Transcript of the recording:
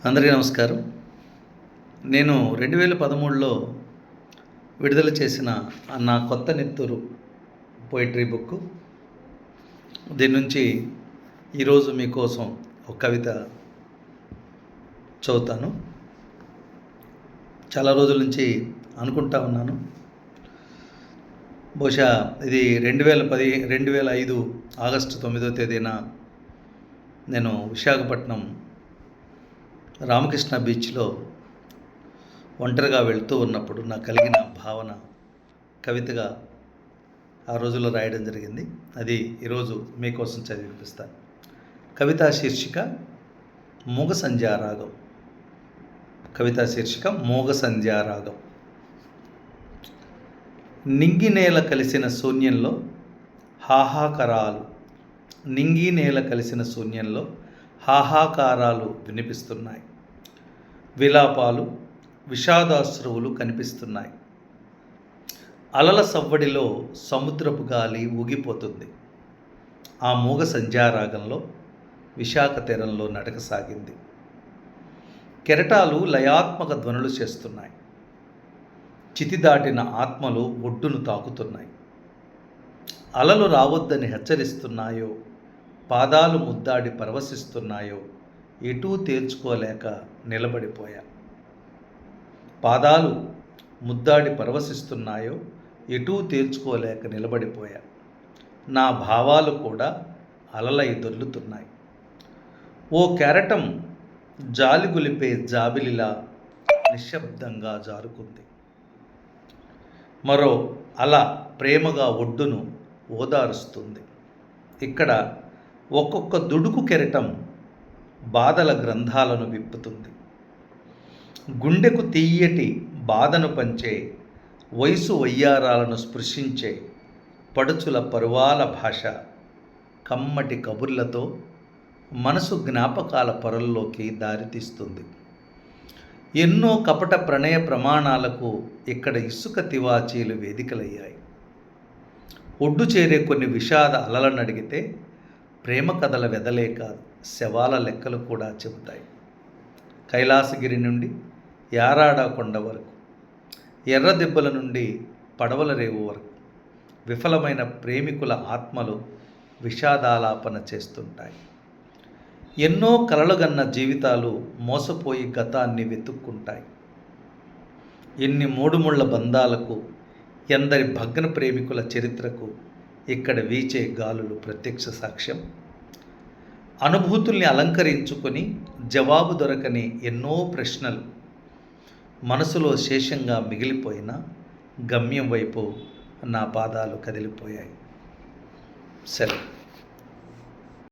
అందరికీ నమస్కారం. నేను 2013లో విడుదల చేసిన నా కొత్త నెత్తూరు పోయట్రీ బుక్కు. దీని నుంచి ఈరోజు మీకోసం ఒక కవిత చదువుతాను. చాలా రోజుల నుంచి అనుకుంటా ఉన్నాను. బహుశా ఇది 2005 ఆగస్టు 9వ తేదీన నేను విశాఖపట్నం రామకృష్ణ బీచ్లో ఒంటరిగా వెళ్తూ ఉన్నప్పుడు నాకు కలిగిన భావన కవితగా ఆ రోజుల్లో రాయడం జరిగింది. అది ఈరోజు మీకోసం చదివి వినిపిస్తాను. కవితా శీర్షిక మూగ సంధ్యారాగం. కవితా శీర్షిక మూగ సంధ్యారాగం. నింగి నేల కలిసిన శూన్యంలో హాహాకారాలు నింగి నేల కలిసిన శూన్యంలో హాహాకారాలు వినిపిస్తున్నాయి. విలాపాలు, విషాదాశ్రువులు కనిపిస్తున్నాయి. అలల సవ్వడిలో సముద్రపు గాలి ఊగిపోతుంది. ఆ మూగ సంధ్యారాగంలో విశాఖ తీరంలో నడక సాగింది. కెరటాలు లయాత్మక ధ్వనులు చేస్తున్నాయి. చితిదాటిన ఆత్మలు ఒడ్డును తాకుతున్నాయి. అలలు రావద్దని హెచ్చరిస్తున్నాయో, పాదాలు ముద్దాడి పరవశిస్తున్నాయో ఎటూ తేల్చుకోలేక నిలబడిపోయా. పాదాలు ముద్దాడి పరవశిస్తున్నాయో ఎటూ తేల్చుకోలేక నిలబడిపోయా. నా భావాలు కూడా అలలై దొర్లుతున్నాయి. ఓ కెరటం జాలిగులిపే జాబిలిలా నిశ్శబ్దంగా జారుకుంది. మరో అల ప్రేమగా ఒడ్డును ఓదారుస్తుంది. ఇక్కడ ఒక్కొక్క దుడుకు కెరటం బాధల గ్రంథాలను విప్పుతుంది. గుండెకు తీయటి బాధను పంచే, వయసు వయ్యారాలను స్పృశించే పడుచుల పరువాల భాష కమ్మటి కబుర్లతో మనసు జ్ఞాపకాల పొరల్లోకి దారితీస్తుంది. ఎన్నో కపట ప్రణయ ప్రమాణాలకు ఇక్కడ ఇసుక తివాచీలు వేదికలయ్యాయి. ఒడ్డు చేరే కొన్ని విషాద అలలను అడిగితే ప్రేమ కథల వెదలే కాదు, శవాల లెక్కలు కూడా చెబుతాయి. కైలాసగిరి నుండి యారాడ కొండ వరకు, ఎర్రదెబ్బల నుండి పడవల రేవు వరకు విఫలమైన ప్రేమికుల ఆత్మలు విషాదాలాపన చేస్తుంటాయి. ఎన్నో కలలుగన్న జీవితాలు మోసపోయి గతాన్ని వెతుక్కుంటాయి. ఎన్ని మూడుముళ్ల బంధాలకు, ఎందరి భగ్న ప్రేమికుల చరిత్రకు ఇక్కడ వీచే గాలులు ప్రత్యక్ష సాక్ష్యం. అనుభూతుల్ని అలంకరించుకొని జవాబు దొరకని ఎన్నో ప్రశ్నలు మనసులో శేషంగా మిగిలిపోయిన గమ్యం వైపు నా పాదాలు కదిలిపోయాయి. సెలవు.